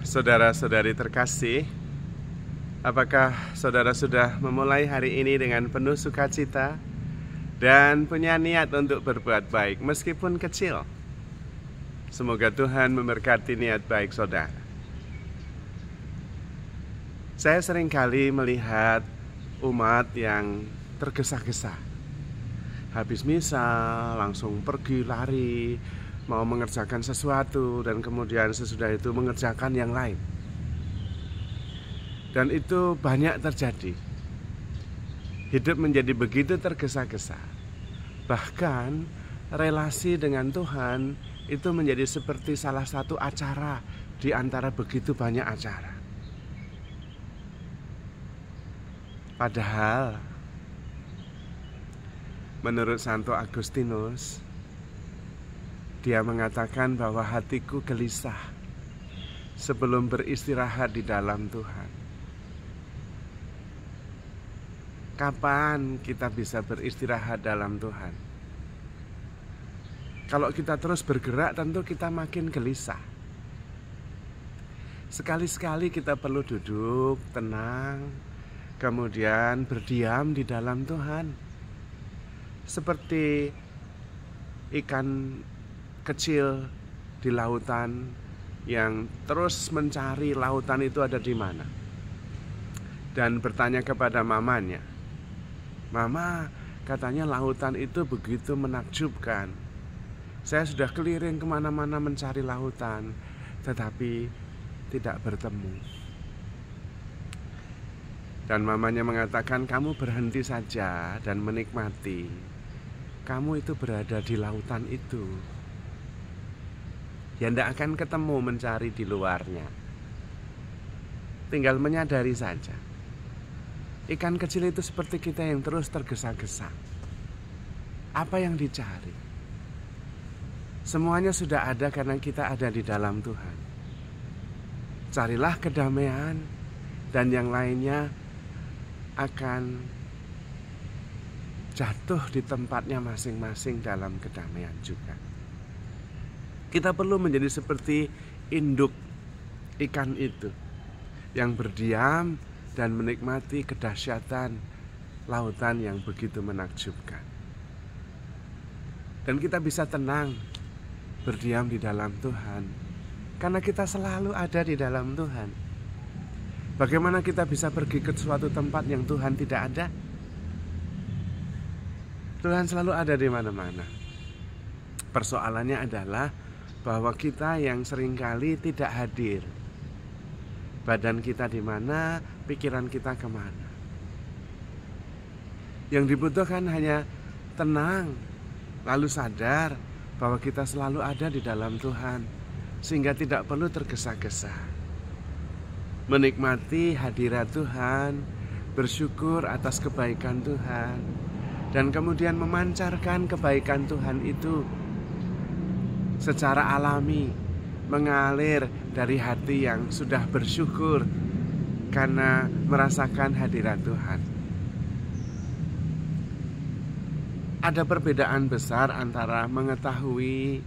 Saudara-saudari terkasih, apakah saudara sudah memulai hari ini dengan penuh sukacita dan punya niat untuk berbuat baik meskipun kecil? Semoga Tuhan memberkati niat baik saudara. Saya seringkali melihat umat yang tergesa-gesa. Habis misa langsung pergi lari, mau mengerjakan sesuatu, dan kemudian sesudah itu mengerjakan yang lain. Dan itu banyak terjadi. Hidup menjadi begitu tergesa-gesa. Bahkan relasi dengan Tuhan itu menjadi seperti salah satu acara di antara begitu banyak acara. Padahal menurut Santo Agustinus, dia mengatakan bahwa hatiku gelisah sebelum beristirahat di dalam Tuhan. Kapan kita bisa beristirahat dalam Tuhan? Kalau kita terus bergerak, tentu kita makin gelisah. Sekali-sekali kita perlu duduk, tenang, kemudian berdiam di dalam Tuhan. Seperti ikan kecil di lautan yang terus mencari lautan itu ada di mana. Dan bertanya kepada mamanya, "Mama, katanya lautan itu begitu menakjubkan. Saya sudah keliling kemana-mana mencari lautan, tetapi tidak bertemu." Dan mamanya mengatakan, "Kamu berhenti saja dan menikmati. Kamu itu berada di lautan itu. Ya tidak akan ketemu mencari di luarnya. Tinggal menyadari saja. Ikan kecil itu seperti kita yang terus tergesa-gesa. Apa yang dicari? Semuanya sudah ada karena kita ada di dalam Tuhan. Carilah kedamaian dan yang lainnya akan jatuh di tempatnya masing-masing dalam kedamaian juga. Kita perlu menjadi seperti induk ikan itu yang berdiam dan menikmati kedahsyatan lautan yang begitu menakjubkan. Dan kita bisa tenang berdiam di dalam Tuhan karena kita selalu ada di dalam Tuhan. Bagaimana kita bisa pergi ke suatu tempat yang Tuhan tidak ada? Tuhan selalu ada di mana-mana. Persoalannya adalah bahwa kita yang seringkali tidak hadir. Badan kita di mana, pikiran kita kemana. Yang dibutuhkan hanya tenang, lalu sadar bahwa kita selalu ada di dalam Tuhan, sehingga tidak perlu tergesa-gesa. Menikmati hadirat Tuhan, bersyukur atas kebaikan Tuhan, dan kemudian memancarkan kebaikan Tuhan itu secara alami, mengalir dari hati yang sudah bersyukur karena merasakan hadirat Tuhan. Ada perbedaan besar antara mengetahui,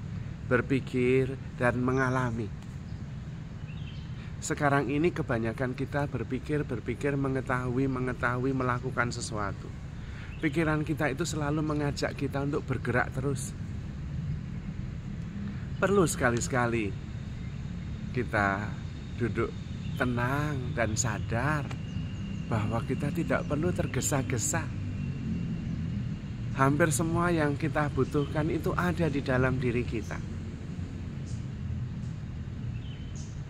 berpikir, dan mengalami. Sekarang ini kebanyakan kita berpikir, mengetahui, melakukan sesuatu. Pikiran kita itu selalu mengajak kita untuk bergerak terus. Perlu sekali-sekali kita duduk tenang dan sadar bahwa kita tidak perlu tergesa-gesa. Hampir semua yang kita butuhkan itu ada di dalam diri kita.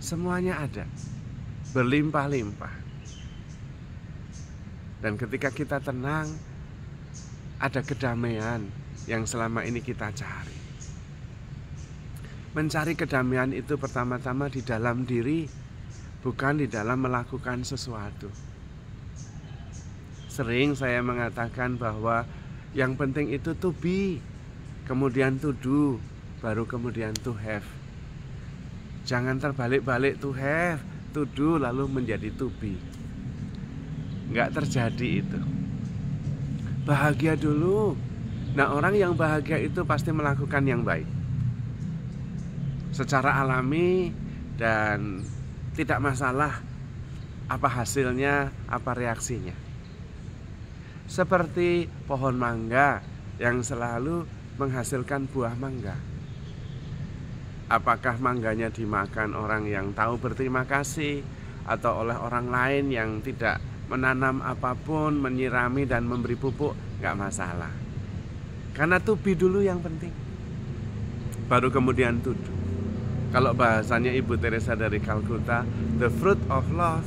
Semuanya ada, berlimpah-limpah. Dan ketika kita tenang, ada kedamaian yang selama ini kita cari. Mencari kedamaian itu pertama-tama di dalam diri, bukan di dalam melakukan sesuatu. Sering saya mengatakan bahwa yang penting itu to be, kemudian to do, baru kemudian to have. Jangan terbalik-balik to have, to do, lalu menjadi to be. Enggak terjadi itu. Bahagia dulu. Nah, orang yang bahagia itu pasti melakukan yang baik secara alami dan tidak masalah apa hasilnya, apa reaksinya. Seperti pohon mangga yang selalu menghasilkan buah mangga. Apakah mangganya dimakan orang yang tahu berterima kasih, atau oleh orang lain yang tidak menanam apapun, menyirami dan memberi pupuk, nggak masalah. Karena to be dulu yang penting, baru kemudian to do. Kalau bahasanya Ibu Teresa dari Calcutta, the fruit of love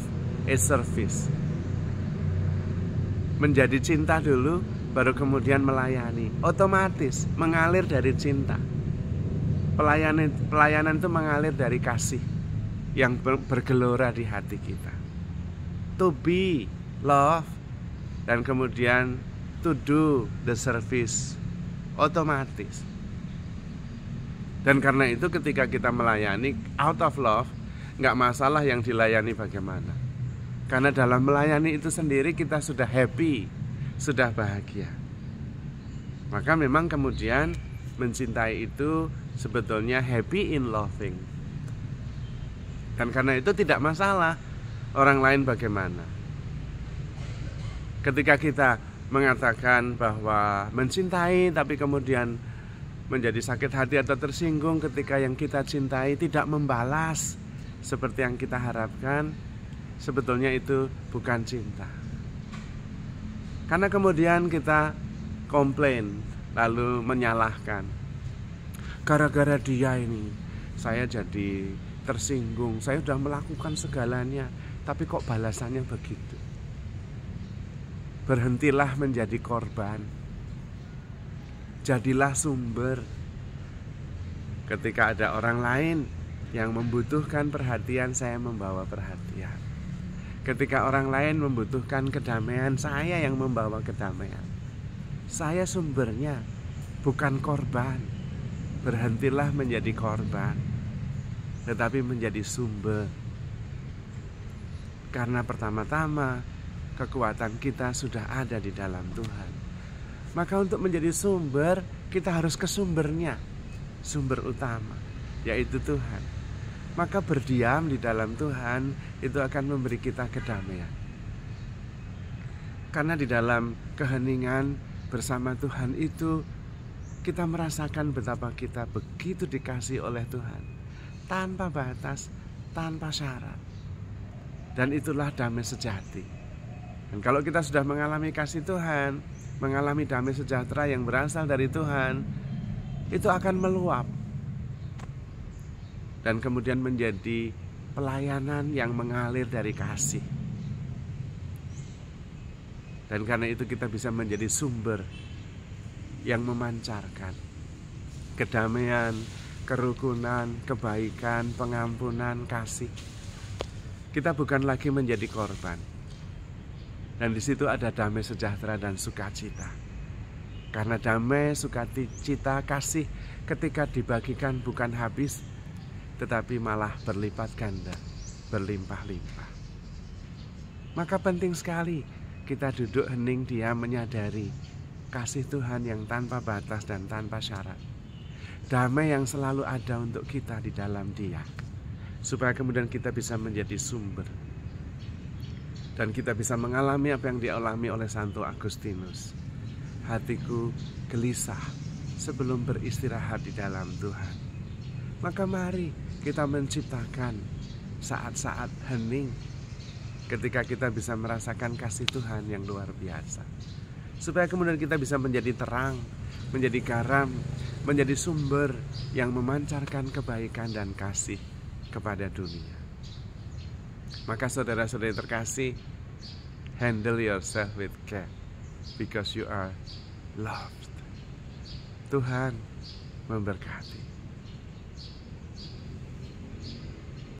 is service. Menjadi cinta dulu, baru kemudian melayani. Otomatis mengalir dari cinta. Pelayanan itu mengalir dari kasih yang bergelora di hati kita. To be, love, dan kemudian to do the service. Otomatis. Dan karena itu ketika kita melayani out of love, nggak masalah yang dilayani bagaimana. Karena dalam melayani itu sendiri kita sudah happy, sudah bahagia. Maka memang kemudian mencintai itu sebetulnya happy in loving. Dan karena itu tidak masalah orang lain bagaimana. Ketika kita mengatakan bahwa mencintai tapi kemudian menjadi sakit hati atau tersinggung ketika yang kita cintai tidak membalas seperti yang kita harapkan, sebetulnya itu bukan cinta. Karena kemudian kita komplain, lalu menyalahkan. Gara-gara dia ini saya jadi tersinggung, saya sudah melakukan segalanya, tapi kok balasannya begitu. Berhentilah menjadi korban, jadilah sumber. Ketika ada orang lain yang membutuhkan perhatian, saya membawa perhatian. Ketika orang lain membutuhkan kedamaian, saya yang membawa kedamaian. Saya sumbernya, bukan korban. Berhentilah menjadi korban, tetapi menjadi sumber. Karena pertama-tama kekuatan kita sudah ada di dalam Tuhan. Maka untuk menjadi sumber, kita harus ke sumbernya, sumber utama, yaitu Tuhan. Maka berdiam di dalam Tuhan itu akan memberi kita kedamaian. Karena di dalam keheningan bersama Tuhan itu, kita merasakan betapa kita begitu dikasihi oleh Tuhan, tanpa batas, tanpa syarat. Dan itulah damai sejati. Dan kalau kita sudah mengalami kasih Tuhan, mengalami damai sejahtera yang berasal dari Tuhan, itu akan meluap. Dan kemudian menjadi pelayanan yang mengalir dari kasih. Dan karena itu kita bisa menjadi sumber yang memancarkan kedamaian, kerukunan, kebaikan, pengampunan, kasih. Kita bukan lagi menjadi korban. Dan di situ ada damai sejahtera dan sukacita. Karena damai, sukacita, kasih ketika dibagikan bukan habis, tetapi malah berlipat ganda, berlimpah-limpah. Maka penting sekali kita duduk hening diam menyadari kasih Tuhan yang tanpa batas dan tanpa syarat. Damai yang selalu ada untuk kita di dalam Dia. Supaya kemudian kita bisa menjadi sumber. Dan kita bisa mengalami apa yang dialami oleh Santo Agustinus. Hatiku gelisah sebelum beristirahat di dalam Tuhan. Maka mari kita menciptakan saat-saat hening ketika kita bisa merasakan kasih Tuhan yang luar biasa. Supaya kemudian kita bisa menjadi terang, menjadi garam, menjadi sumber yang memancarkan kebaikan dan kasih kepada dunia. Maka saudara-saudari terkasih, handle yourself with care because you are loved. Tuhan memberkati.